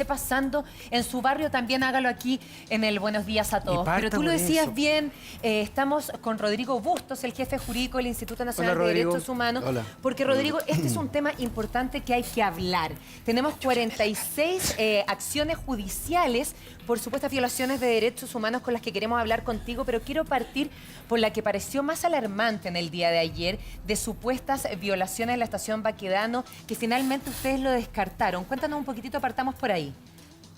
pasando en su barrio, también hágalo aquí en el Buenos Días a Todos. Pero tú lo decías bien, estamos con Rodrigo Bustos, el jefe jurídico del Instituto Nacional de Derechos Humanos. Hola. Porque, Rodrigo, este es un tema importante que hay que hablar. Tenemos 46 acciones judiciales por supuestas violaciones de derechos humanos con las que queremos hablar contigo, pero quiero partir por la que pareció más alarmante en el día de ayer, de supuestas violaciones en la estación Baquedano, que finalmente ustedes lo descartaron. Cuéntanos un poquitito, partamos por ahí.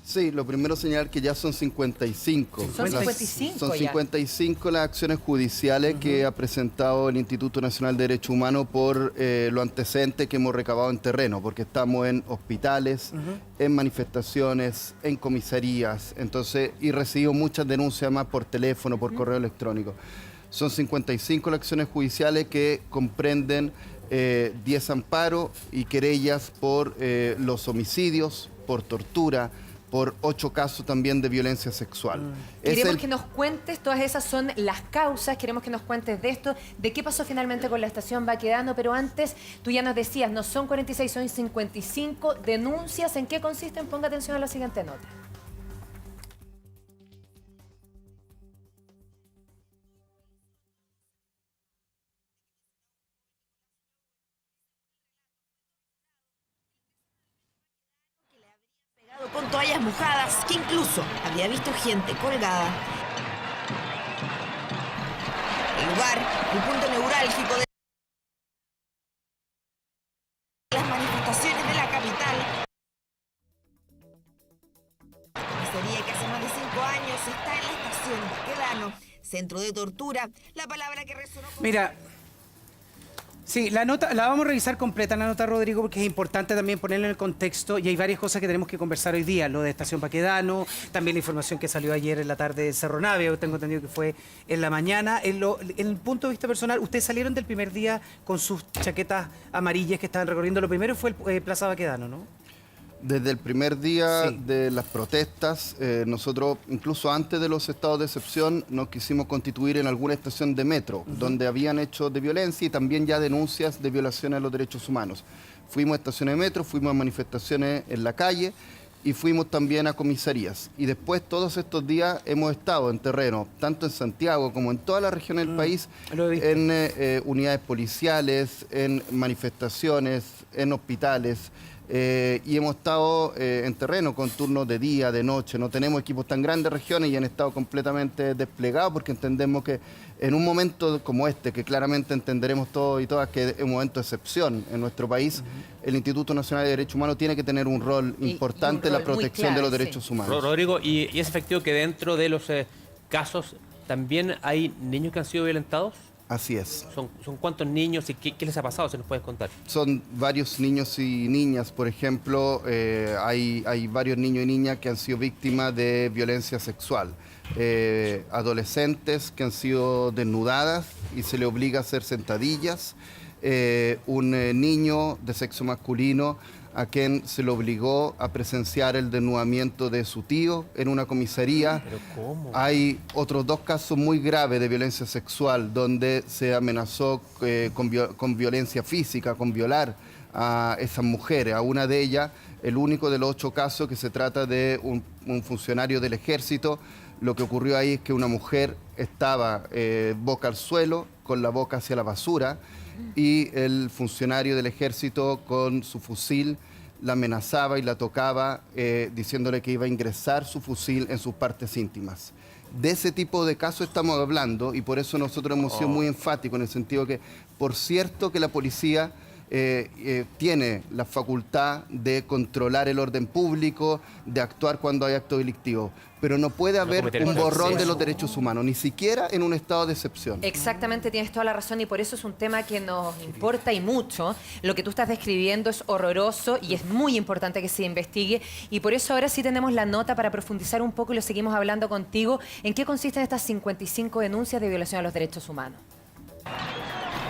Sí, lo primero señalar que ya son 55. Son 55 Son 55 las acciones judiciales que ha presentado el Instituto Nacional de Derechos Humanos por lo antecedente que hemos recabado en terreno, porque estamos en hospitales, en manifestaciones, en comisarías, entonces, y recibimos muchas denuncias más por teléfono, por correo electrónico. Son 55 las acciones judiciales que comprenden 10 amparos y querellas por los homicidios, por tortura, por 8 casos también de violencia sexual. Queremos que nos cuentes, todas esas son las causas, queremos que nos cuentes de esto, de qué pasó finalmente con la estación Baquedano, pero antes tú ya nos decías, no son 46, son 55 denuncias. ¿En qué consisten? Ponga atención a la siguiente nota. Con toallas mojadas, que incluso había visto gente colgada. El lugar, el punto neurálgico de las manifestaciones de la capital. Comisaría que hace más de 5 años está en la estación Baquedano, centro de tortura, la palabra que resonó con... Mira, sí, la nota, la vamos a revisar completa, la nota, Rodrigo, porque es importante también ponerla en el contexto y hay varias cosas que tenemos que conversar hoy día. Lo de Estación Baquedano, también la información que salió ayer en la tarde de Cerro Navia, tengo entendido que fue en la mañana. En el punto de vista personal, ustedes salieron del primer día con sus chaquetas amarillas que estaban recorriendo. Lo primero fue el Plaza Baquedano, ¿no? Desde el primer día de las protestas, nosotros, incluso antes de los estados de excepción, nos quisimos constituir en alguna estación de metro, donde habían hechos de violencia y también ya denuncias de violaciones a los derechos humanos. Fuimos a estaciones de metro, fuimos a manifestaciones en la calle y fuimos también a comisarías. Y después, todos estos días, hemos estado en terreno, tanto en Santiago como en toda la región del país, en unidades policiales, en manifestaciones, en hospitales. Y hemos estado en terreno con turnos de día, de noche. No tenemos equipos tan grandes regiones y han estado completamente desplegados porque entendemos que en un momento como este, que claramente entenderemos todos y todas que es un momento de excepción en nuestro país, el Instituto Nacional de Derechos Humanos tiene que tener un rol importante en la protección de los derechos humanos. Rodrigo, ¿y es efectivo que dentro de los casos también hay niños que han sido violentados? Así es. ¿Son cuántos niños y qué les ha pasado? ¿Se nos puedes contar? Son varios niños y niñas. Por ejemplo, hay varios niños y niñas que han sido víctimas de violencia sexual. Adolescentes que han sido desnudadas y se le obliga a hacer sentadillas. Un niño de sexo masculino a quien se le obligó a presenciar el desnudamiento de su tío en una comisaría. ¿Pero cómo? Hay otros 2 casos muy graves de violencia sexual donde se amenazó con violencia física, con violar a esas mujeres. A una de ellas, el único de los 8 casos, que se trata de un funcionario del ejército. Lo que ocurrió ahí es que una mujer estaba boca al suelo, con la boca hacia la basura, y el funcionario del ejército con su fusil la amenazaba y la tocaba, diciéndole que iba a ingresar su fusil en sus partes íntimas. De ese tipo de casos estamos hablando y por eso nosotros hemos sido muy enfáticos en el sentido que, por cierto que la policía tiene la facultad de controlar el orden público, de actuar cuando hay acto delictivo, pero no puede haber un borrón de los derechos humanos, ni siquiera en un estado de excepción. Exactamente, tienes toda la razón y por eso es un tema que nos importa y mucho. Lo que tú estás describiendo es horroroso y es muy importante que se investigue y por eso ahora sí tenemos la nota para profundizar un poco y lo seguimos hablando contigo. ¿En qué consisten estas 55 denuncias de violación a los derechos humanos?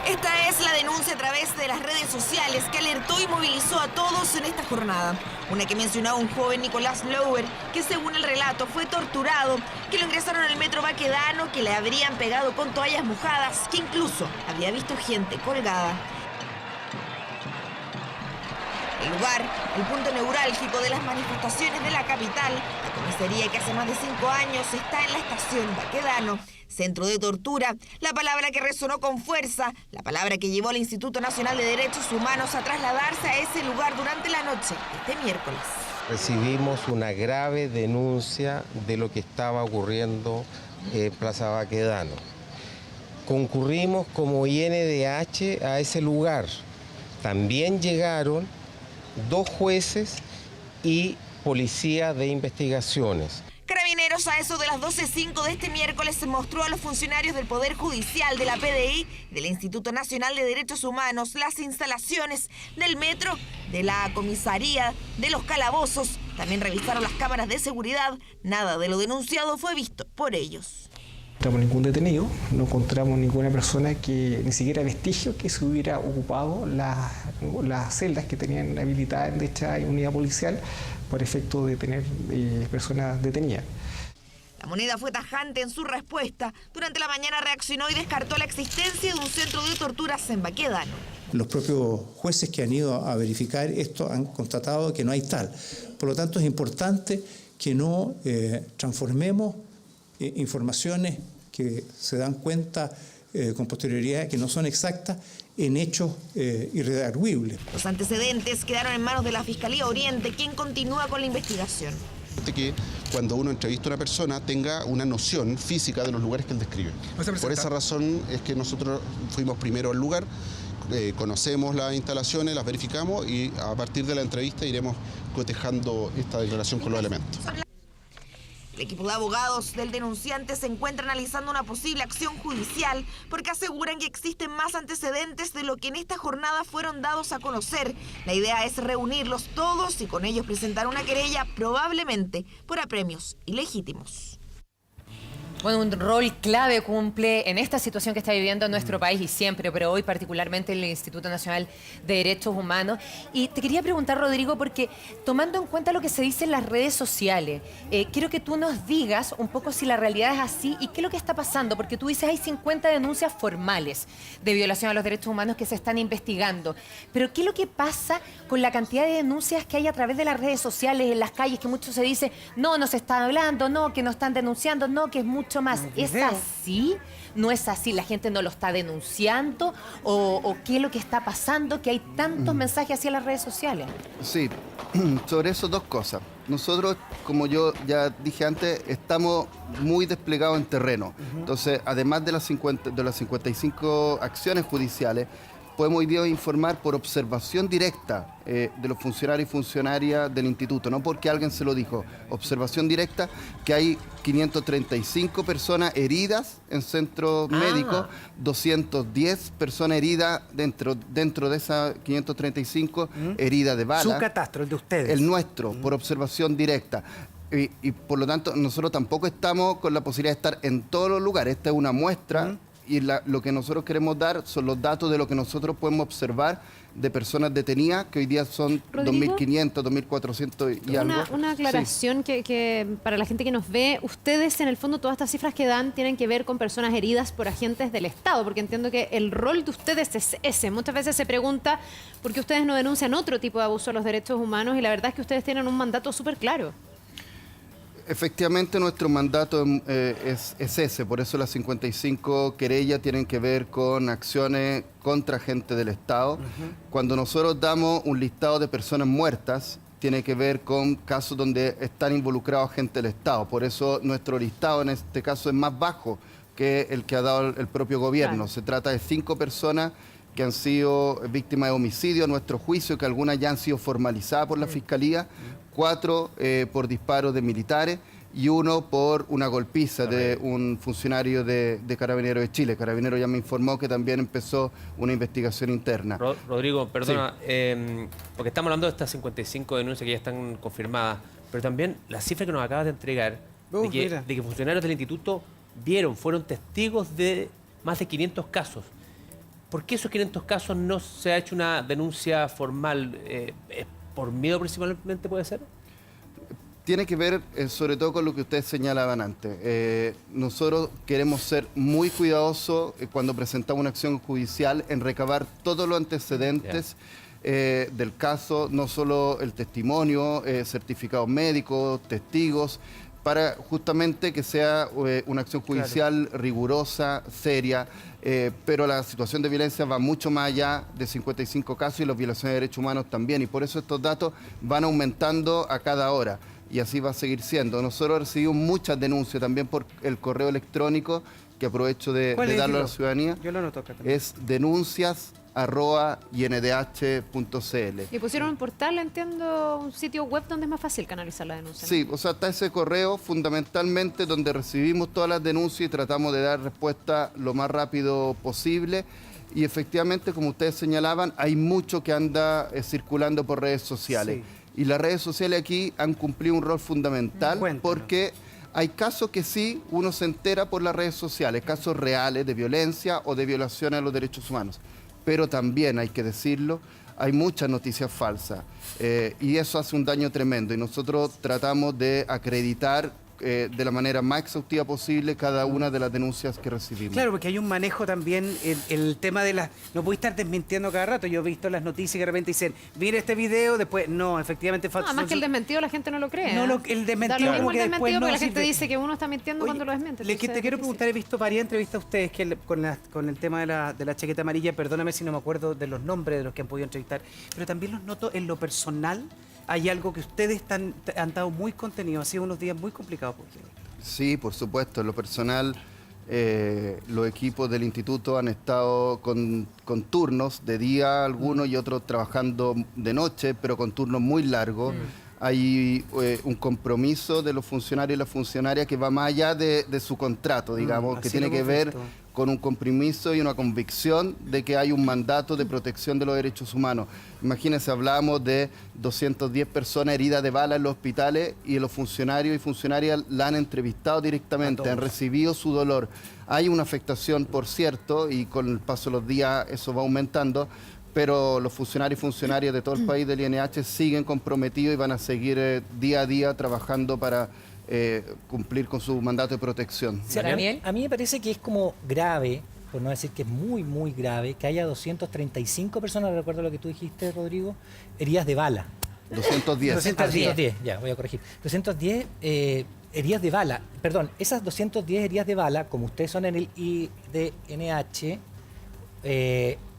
Esta es la denuncia a través de las redes sociales que alertó y movilizó a todos en esta jornada. Una que mencionaba un joven, Nicolás Lower, que según el relato fue torturado, que lo ingresaron al metro Baquedano, que le habrían pegado con toallas mojadas, que incluso había visto gente colgada. El lugar, el punto neurálgico de las manifestaciones de la capital, la comisaría que hace más de 5 años está en la estación Baquedano, centro de tortura, la palabra que resonó con fuerza, la palabra que llevó al Instituto Nacional de Derechos Humanos a trasladarse a ese lugar durante la noche, este miércoles. Recibimos una grave denuncia de lo que estaba ocurriendo en Plaza Baquedano. Concurrimos como INDH a ese lugar. También llegaron 2 jueces y policía de investigaciones. Carabineros a eso de las 12:05 de este miércoles se mostró a los funcionarios del Poder Judicial, de la PDI, del Instituto Nacional de Derechos Humanos, las instalaciones del metro, de la comisaría, de los calabozos. También revisaron las cámaras de seguridad. Nada de lo denunciado fue visto por ellos. No encontramos ningún detenido, no encontramos ninguna persona que, ni siquiera vestigio que se hubiera ocupado las celdas que tenían habilitadas en dicha unidad policial por efecto de tener personas detenidas. La Moneda fue tajante en su respuesta. Durante la mañana reaccionó y descartó la existencia de un centro de torturas en Baquedano. Los propios jueces que han ido a verificar esto han constatado que no hay tal. Por lo tanto, es importante que no transformemos informaciones que se dan cuenta con posterioridad que no son exactas en hechos irredarguibles. Los antecedentes quedaron en manos de la Fiscalía Oriente, quien continúa con la investigación. Que cuando uno entrevista a una persona tenga una noción física de los lugares que él describe. Por esa razón es que nosotros fuimos primero al lugar, conocemos las instalaciones, las verificamos y a partir de la entrevista iremos cotejando esta declaración con los elementos. El equipo de abogados del denunciante se encuentra analizando una posible acción judicial porque aseguran que existen más antecedentes de lo que en esta jornada fueron dados a conocer. La idea es reunirlos todos y con ellos presentar una querella probablemente por apremios ilegítimos. Bueno, un rol clave cumple en esta situación que está viviendo nuestro país y siempre, pero hoy particularmente el Instituto Nacional de Derechos Humanos. Y te quería preguntar, Rodrigo, porque tomando en cuenta lo que se dice en las redes sociales, quiero que tú nos digas un poco si la realidad es así y qué es lo que está pasando, porque tú dices hay 50 denuncias formales de violación a los derechos humanos que se están investigando, pero ¿qué es lo que pasa con la cantidad de denuncias que hay a través de las redes sociales, en las calles, que mucho se dice, no se está hablando, no, que no están denunciando, no, que es mucho más? ¿Es así? ¿No es así? ¿La gente no lo está denunciando? ¿O qué es lo que está pasando? Que hay tantos mensajes hacia las redes sociales. Sí, sobre eso 2 cosas. Nosotros, como yo ya dije antes, estamos muy desplegados en terreno. Entonces, además de las 55 acciones judiciales, podemos hoy día informar por observación directa de los funcionarios y funcionarias del instituto, no porque alguien se lo dijo, observación directa, que hay 535 personas heridas en centros médicos, 210 personas heridas dentro de esas 535 heridas de bala. Su catastro, el de ustedes. El nuestro, por observación directa. Y por lo tanto, nosotros tampoco estamos con la posibilidad de estar en todos los lugares. Esta es una muestra. Y lo que nosotros queremos dar son los datos de lo que nosotros podemos observar de personas detenidas, que hoy día son 2.500, 2.400 y algo. Una aclaración que para la gente que nos ve, ustedes en el fondo todas estas cifras que dan tienen que ver con personas heridas por agentes del Estado, porque entiendo que el rol de ustedes es ese. Muchas veces se pregunta por qué ustedes no denuncian otro tipo de abuso a los derechos humanos y la verdad es que ustedes tienen un mandato súper claro. Efectivamente, nuestro mandato es ese, por eso las 55 querellas tienen que ver con acciones contra agentes del Estado. Cuando nosotros damos un listado de personas muertas, tiene que ver con casos donde están involucrados agentes del Estado. Por eso nuestro listado en este caso es más bajo que el que ha dado el propio gobierno. Claro. Se trata de 5 personas que han sido víctimas de homicidio a nuestro juicio, que algunas ya han sido formalizadas por la Fiscalía, 4 por disparos de militares y 1 por una golpiza de un funcionario de Carabineros de Chile. Carabineros ya me informó que también empezó una investigación interna. Rodrigo, perdona, porque estamos hablando de estas 55 denuncias que ya están confirmadas, pero también la cifra que nos acabas de entregar, de que funcionarios del instituto fueron testigos de más de 500 casos. ¿Por qué esos 500 casos no se ha hecho una denuncia formal? ¿Por miedo principalmente puede ser? Tiene que ver sobre todo con lo que ustedes señalaban antes. Nosotros queremos ser muy cuidadosos cuando presentamos una acción judicial en recabar todos los antecedentes del caso, no solo el testimonio, certificados médicos, testigos, para justamente que sea una acción judicial rigurosa, seria, pero la situación de violencia va mucho más allá de 55 casos y las violaciones de derechos humanos también, y por eso estos datos van aumentando a cada hora, y así va a seguir siendo. Nosotros recibimos muchas denuncias también por el correo electrónico, que aprovecho de darlo a la ciudadanía. Yo lo anoto acá también. Es denuncias@indh.cl. Y pusieron un portal, entiendo, un sitio web donde es más fácil canalizar la denuncia, ¿no? Sí, o sea, está ese correo fundamentalmente donde recibimos todas las denuncias y tratamos de dar respuesta lo más rápido posible. Y efectivamente, como ustedes señalaban, hay mucho que anda circulando por redes sociales. Sí. Y las redes sociales aquí han cumplido un rol fundamental porque hay casos que sí uno se entera por las redes sociales, casos reales de violencia o de violación a los derechos humanos. Pero también, hay que decirlo, hay muchas noticias falsas y eso hace un daño tremendo, y nosotros tratamos de acreditar de la manera más exhaustiva posible cada una de las denuncias que recibimos. Claro, porque hay un manejo también, el tema de las... No puede estar desmintiendo cada rato. Yo he visto las noticias que de repente dicen, mire este video, después, no, efectivamente es falso. Además que el desmentido la gente no lo cree. No, el desmentido da lo como mismo que el después desmentido, no porque la gente sirve. dice que uno está mintiendo cuando lo desmiente. Te Entonces, quiero preguntar, he visto varias entrevistas a ustedes que con el tema de la chaqueta amarilla, perdóname si no me acuerdo de los nombres de los que han podido entrevistar, pero también los noto en lo personal. Hay algo que ustedes han dado muy contenido, ha sido unos días muy complicados por ustedes. Sí, por supuesto. En lo personal, los equipos del instituto han estado con turnos de día algunos y otros trabajando de noche, pero con turnos muy largos. Hay un compromiso de los funcionarios y las funcionarias que va más allá de su contrato, digamos, que tiene que ver con un compromiso y una convicción de que hay un mandato de protección de los derechos humanos. Imagínense, hablamos de 210 personas heridas de bala en los hospitales y los funcionarios y funcionarias la han entrevistado directamente, han recibido su dolor. Hay una afectación, por cierto, y con el paso de los días eso va aumentando, pero los funcionarios y funcionarias de todo el país del INH siguen comprometidos y van a seguir día a día trabajando para cumplir con su mandato de protección. Sí, a mí me parece que es como grave, por no decir que es muy, muy grave, que haya 235 personas, recuerdo lo que tú dijiste, Rodrigo, heridas de bala. 210. 210, ya, voy a corregir. 210 heridas de bala. Perdón, esas 210 heridas de bala, como ustedes son en el IDNH,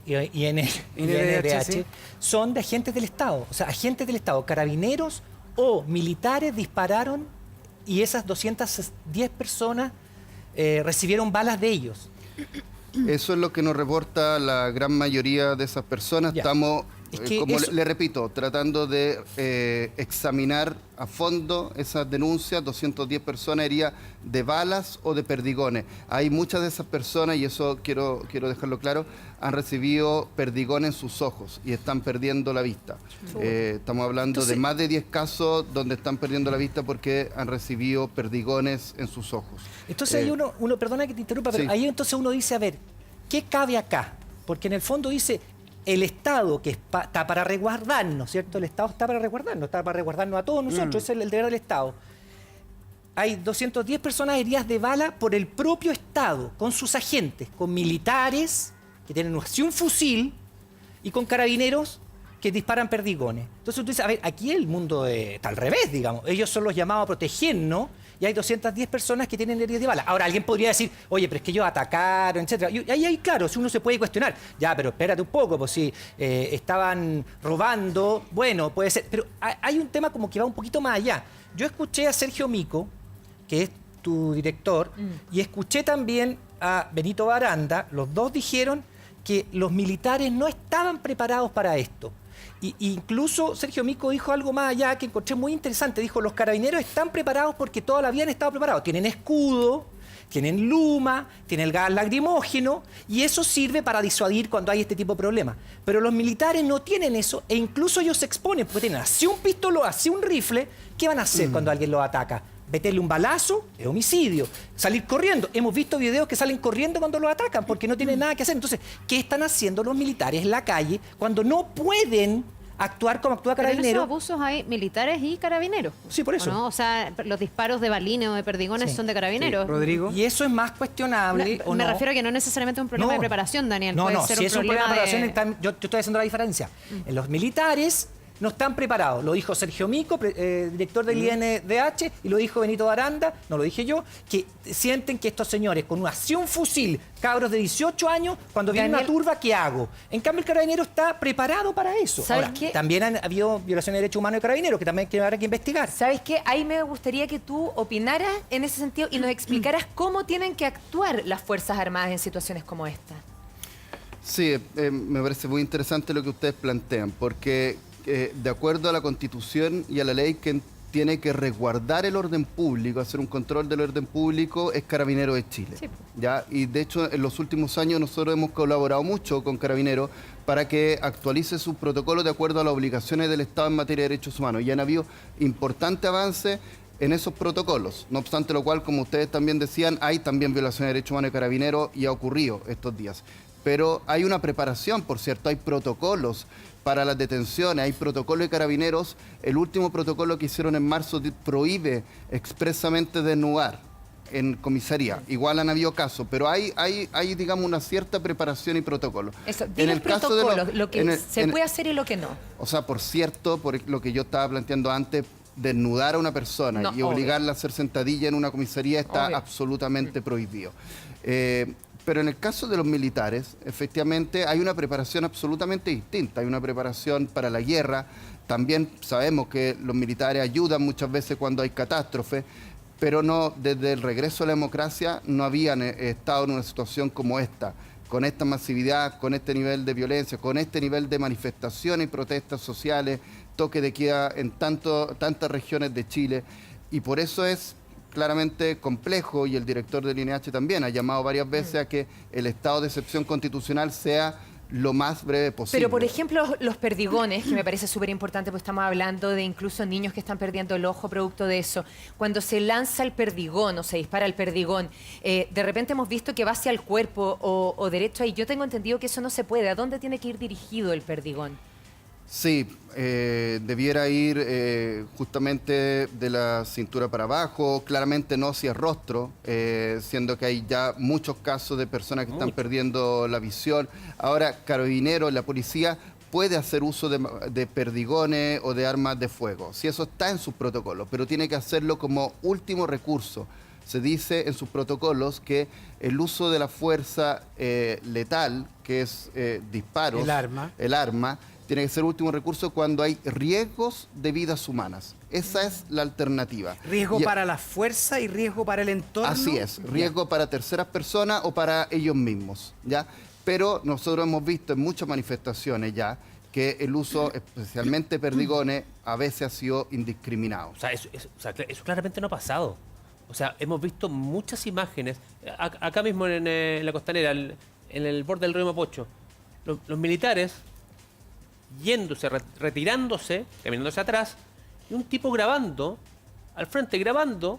y en el INDH, ¿sí? Son de agentes del Estado. O sea, agentes del Estado, carabineros o militares dispararon y esas 210 personas recibieron balas de ellos. Eso es lo que nos reporta la gran mayoría de esas personas. Ya. Estamos, como le repito, tratando de examinar a fondo esas denuncias. 210 personas heridas de balas o de perdigones. Hay muchas de esas personas, y eso quiero dejarlo claro, han recibido perdigones en sus ojos y están perdiendo la vista. Estamos hablando de más de 10 casos donde están perdiendo la vista porque han recibido perdigones en sus ojos. Entonces ahí uno, perdona que te interrumpa, pero ahí entonces uno dice, a ver, ¿qué cabe acá? Porque en el fondo dice, el Estado que está para resguardarnos, ¿cierto? El Estado está para resguardarnos a todos nosotros, ese es el deber del Estado. Hay 210 personas heridas de bala por el propio Estado, con sus agentes, con militares que tienen así un fusil y con carabineros que disparan perdigones. Entonces tú dices, a ver, aquí el mundo está al revés, digamos. Ellos son los llamados a protegernos y hay 210 personas que tienen heridas de bala. Ahora, alguien podría decir, oye, pero es que ellos atacaron, etcétera. Y ahí, claro, si uno se puede cuestionar, ya, pero espérate un poco, pues si estaban robando, bueno, puede ser. Pero hay un tema como que va un poquito más allá. Yo escuché a Sergio Mico, que es tu director, y escuché también a Benito Baranda, los dos dijeron que los militares no estaban preparados para esto. Y incluso Sergio Mico dijo algo más allá que encontré muy interesante. Dijo, los carabineros están preparados porque toda la vida han estado preparados. Tienen escudo, tienen luma, tienen el gas lacrimógeno, y eso sirve para disuadir cuando hay este tipo de problemas. Pero los militares no tienen eso, e incluso ellos se exponen, porque tienen así un pistolón, así un rifle. ¿Qué van a hacer cuando alguien los ataca? Meterle un balazo es homicidio. Salir corriendo. Hemos visto videos que salen corriendo cuando los atacan porque no tienen nada que hacer. Entonces, ¿qué están haciendo los militares en la calle cuando no pueden actuar como actúa Pero en esos Carabineros. abusos hay militares y carabineros. Sí, por eso. ¿O no? O sea, los disparos de balines o de perdigones Sí. son de carabineros. Rodrigo. Y eso es más cuestionable. ¿o Me no? refiero a que no es necesariamente un problema No. de preparación, Daniel. No, Puede no, ser si un es un problema de problema preparación, yo estoy haciendo la diferencia. En los militares no están preparados. Lo dijo Sergio Mico, director del INDH, y lo dijo Benito Aranda, no lo dije yo, que sienten que estos señores con un fusil, cabros de 18 años, cuando viene una Daniel- turba, ¿qué hago? En cambio, el carabinero está preparado para eso. ¿Sabes Ahora, qué? también han habido violaciones de derechos humanos de carabineros, que también habrá que investigar. ¿Sabes qué? Ahí me gustaría que tú opinaras en ese sentido y nos explicaras cómo tienen que actuar las Fuerzas Armadas en situaciones como esta. Sí, me parece muy interesante lo que ustedes plantean, porque de acuerdo a la Constitución y a la ley, quien tiene que resguardar el orden público, hacer un control del orden público, es Carabineros de Chile. Sí. ¿Ya? Y de hecho, en los últimos años nosotros hemos colaborado mucho con Carabineros para que actualice sus protocolos de acuerdo a las obligaciones del Estado en materia de derechos humanos. Y han habido importante avance en esos protocolos. No obstante lo cual, como ustedes también decían, hay también violaciones de derechos humanos de Carabineros y ha ocurrido estos días. Pero hay una preparación, por cierto, hay protocolos para las detenciones, hay protocolo de Carabineros. El último protocolo que hicieron en marzo prohíbe expresamente desnudar en comisaría. Igual han habido casos, pero hay digamos, una cierta preparación y protocolo. Eso, dime el protocolo, lo que se puede hacer y lo que no. O sea, por cierto, por lo que yo estaba planteando antes, desnudar a una persona No, y obligarla a hacer sentadilla en una comisaría está Obvio. absolutamente prohibido. Pero en el caso de los militares, efectivamente hay una preparación absolutamente distinta. Hay una preparación para la guerra. También sabemos que los militares ayudan muchas veces cuando hay catástrofes, pero no, desde el regreso a la democracia no habían estado en una situación como esta, con esta masividad, con este nivel de violencia, con este nivel de manifestaciones y protestas sociales, toque de queda en tantas regiones de Chile. Y por eso es claramente complejo, y el director del INH también ha llamado varias veces a que el estado de excepción constitucional sea lo más breve posible. Pero, por ejemplo, los perdigones, que me parece súper importante, porque estamos hablando de incluso niños que están perdiendo el ojo producto de eso. Cuando se lanza el perdigón o se dispara el perdigón, de repente hemos visto que va hacia el cuerpo o derecho ahí. Yo tengo entendido que eso no se puede. ¿A dónde tiene que ir dirigido el perdigón? Sí, debiera ir justamente de la cintura para abajo, claramente no hacia el rostro, siendo que hay ya muchos casos de personas que están perdiendo la visión. Ahora, Carabineros, la policía, puede hacer uso de perdigones o de armas de fuego, si eso está en sus protocolos, pero tiene que hacerlo como último recurso. Se dice en sus protocolos que el uso de la fuerza letal, que es disparos, el arma, tiene que ser último recurso cuando hay riesgos de vidas humanas. Esa es la alternativa. Riesgo para la fuerza y riesgo para el entorno. Así es, riesgo para terceras personas o para ellos mismos, ¿ya? Pero nosotros hemos visto en muchas manifestaciones ya que el uso, especialmente perdigones, a veces ha sido indiscriminado. O sea, eso claramente no ha pasado. O sea, hemos visto muchas imágenes, acá mismo en la costanera, en el borde del río Mapocho, los militares yéndose, retirándose, caminándose atrás, y un tipo grabando, al frente grabando,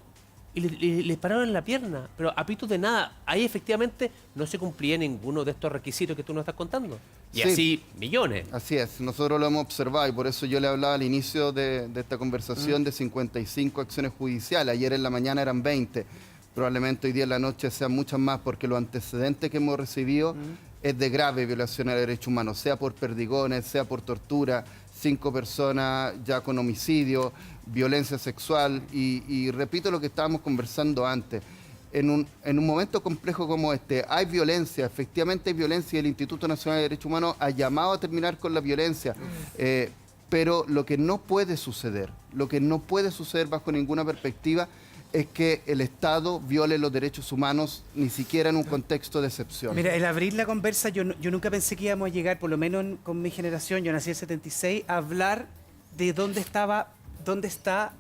y le pararon en la pierna, pero a pitos de nada. Ahí efectivamente no se cumplía ninguno de estos requisitos que tú nos estás contando. Y Sí. así millones. Así es, nosotros lo hemos observado y por eso yo le hablaba al inicio de esta conversación de 55 acciones judiciales. Ayer en la mañana eran 20, probablemente hoy día en la noche sean muchas más porque los antecedentes que hemos recibido es de grave violación a derechos humanos, sea por perdigones, sea por tortura, 5 personas ya con homicidio, violencia sexual y repito lo que estábamos conversando antes. En un momento complejo como este, hay violencia, efectivamente hay violencia y el Instituto Nacional de Derechos Humanos ha llamado a terminar con la violencia, pero lo que no puede suceder bajo ninguna perspectiva es que el Estado viole los derechos humanos, ni siquiera en un contexto de excepción. Mira, el abrir la conversa, yo nunca pensé que íbamos a llegar, por lo menos con mi generación, yo nací en el 76, a hablar de dónde está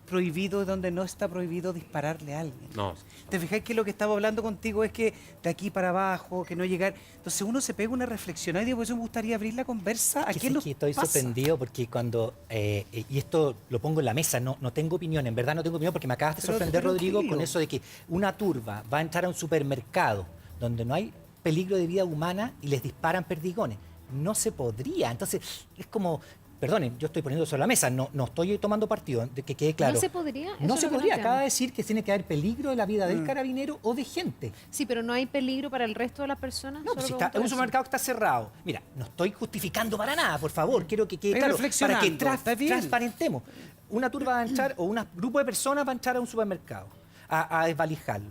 prohibido y dónde no está prohibido dispararle a alguien. No. ¿Te fijas que lo que estaba hablando contigo es que de aquí para abajo, que no llegar? Entonces uno se pega una reflexión. Ay, Dios, por eso me gustaría abrir la conversa. ¿A quién nos Estoy pasa? sorprendido porque cuando, y esto lo pongo en la mesa, no tengo opinión, en verdad no tengo opinión porque me acabas de sorprender, Rodrigo, con eso de que una turba va a entrar a un supermercado donde no hay peligro de vida humana y les disparan perdigones. No se podría. Entonces, es como perdonen, yo estoy poniendo sobre la mesa, no estoy tomando partido, de que quede claro. ¿No se podría? No Eso se es lo que podría, no acaba de entiendo. decir que tiene que haber peligro de la vida del carabinero o de gente. Sí, pero no hay peligro para el resto de las personas. No, Solo pues si pregunto un eso. supermercado que está cerrado. Mira, no estoy justificando para nada, por favor, quiero que quede claro, para que reflexionando, está bien. transparentemos. Una turba va a entrar, o un grupo de personas va a entrar a un supermercado a desvalijarlo.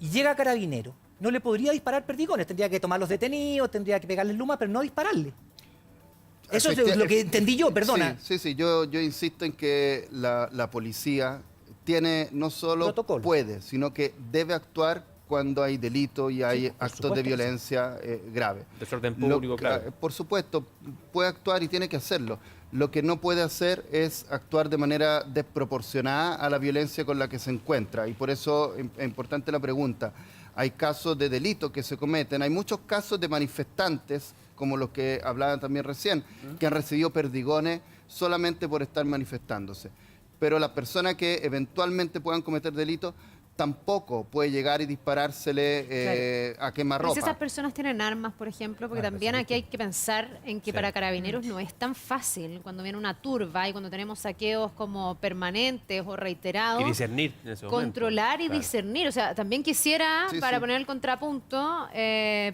Y llega carabinero, no le podría disparar perdigones, tendría que tomar los detenidos, tendría que pegarle luma, pero no dispararle. Eso es lo que entendí yo, perdona. Sí, yo insisto en que la policía tiene no solo Protocolo. puede, sino que debe actuar cuando hay delito y hay actos de violencia grave. Desorden público, claro. Por supuesto, puede actuar y tiene que hacerlo. Lo que no puede hacer es actuar de manera desproporcionada a la violencia con la que se encuentra. Y por eso es importante la pregunta. Hay casos de delito que se cometen, hay muchos casos de manifestantes, como los que hablaban también recién, que han recibido perdigones solamente por estar manifestándose. Pero las personas que eventualmente puedan cometer delitos tampoco puede llegar y disparársele a Pero quemarropa. si esas personas tienen armas, por ejemplo, porque también aquí hay que pensar en que para carabineros no es tan fácil cuando viene una turba y cuando tenemos saqueos como permanentes o reiterados. Y discernir en ese momento. Controlar y discernir. O sea, también quisiera, Sí, para sí. poner el contrapunto,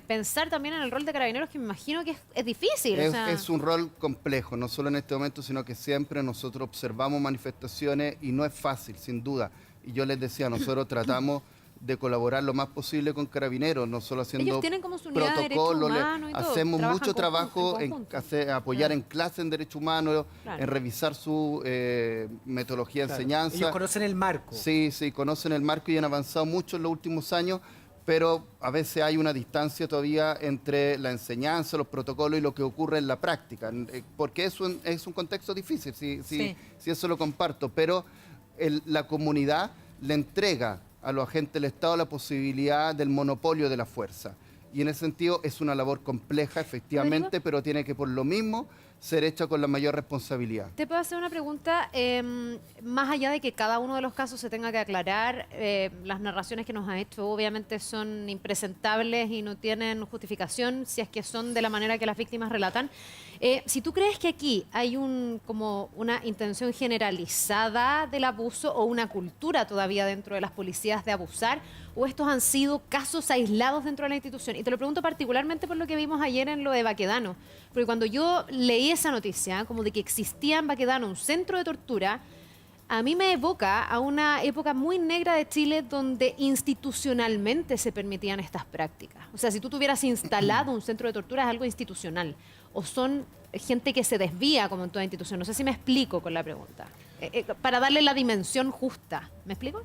pensar también en el rol de carabineros, que me imagino que es difícil. o sea, Es un rol complejo, no solo en este momento, sino que siempre nosotros observamos manifestaciones y no es fácil, sin duda. Y yo les decía, nosotros tratamos de colaborar lo más posible con Carabineros, no solo haciendo Ellos tienen como su unidad de derechos protocolos, humanos y todo, hacemos trabajan mucho trabajo en en conjunto. apoyar Claro. en clases en derechos humanos, Claro. en revisar su metodología de Claro. enseñanza. Ellos conocen el marco. Sí, conocen el marco y han avanzado mucho en los últimos años, pero a veces hay una distancia todavía entre la enseñanza, los protocolos y lo que ocurre en la práctica, porque es un contexto difícil, sí, eso lo comparto, pero la comunidad le entrega a los agentes del Estado la posibilidad del monopolio de la fuerza. Y en ese sentido es una labor compleja, efectivamente, pero tiene que por lo mismo ser hecha con la mayor responsabilidad. Te puedo hacer una pregunta, más allá de que cada uno de los casos se tenga que aclarar, las narraciones que nos ha hecho obviamente son impresentables y no tienen justificación si es que son de la manera que las víctimas relatan. Si tú crees que aquí hay como una intención generalizada del abuso o una cultura todavía dentro de las policías de abusar, o estos han sido casos aislados dentro de la institución. Y te lo pregunto particularmente por lo que vimos ayer en lo de Baquedano, porque cuando yo leí esa noticia, como de que existía en Baquedano un centro de tortura, a mí me evoca a una época muy negra de Chile donde institucionalmente se permitían estas prácticas. O sea, si tú tuvieras instalado un centro de tortura es algo institucional, o son gente que se desvía como en toda institución. No sé si me explico con la pregunta. Para darle la dimensión justa, ¿me explico?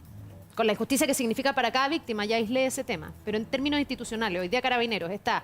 Con la injusticia que significa para cada víctima, ya aislé ese tema. Pero en términos institucionales, hoy día Carabineros está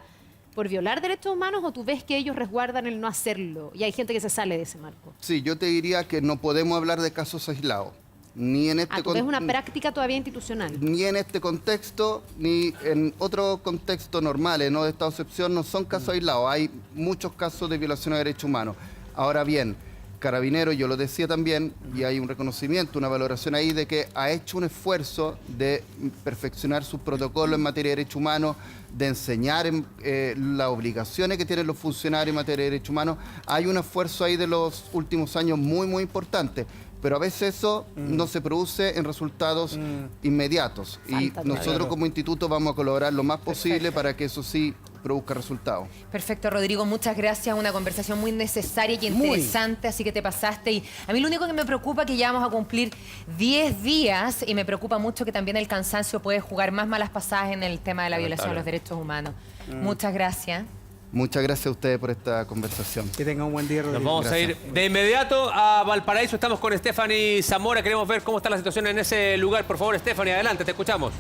por violar derechos humanos, o tú ves que ellos resguardan el no hacerlo y hay gente que se sale de ese marco. Sí, yo te diría que no podemos hablar de casos aislados, ni en este ¿Tú ves una práctica todavía institucional? ni en este contexto, ni en otro contexto normal, no de estado de excepción, no son casos aislados. Hay muchos casos de violación de derechos humanos. Ahora bien, Carabineros, yo lo decía también, y hay un reconocimiento, una valoración ahí de que ha hecho un esfuerzo de perfeccionar sus protocolos en materia de derechos humanos, de enseñar las obligaciones que tienen los funcionarios en materia de derechos humanos. Hay un esfuerzo ahí de los últimos años muy, muy importante. Pero a veces eso no se produce en resultados inmediatos. Y nosotros como instituto vamos a colaborar lo más posible para que eso sí produzca resultados. Perfecto, Rodrigo, muchas gracias. Una conversación muy necesaria y interesante, así que te pasaste. Y a mí lo único que me preocupa es que ya vamos a cumplir 10 días y me preocupa mucho que también el cansancio puede jugar más malas pasadas en el tema de la violación de los derechos humanos. Muchas gracias. Muchas gracias a ustedes por esta conversación. Que tengan un buen día, Rodrigo. Nos vamos a ir de inmediato a Valparaíso. Estamos con Stephanie Zamora. Queremos ver cómo está la situación en ese lugar. Por favor, Stephanie, adelante, te escuchamos.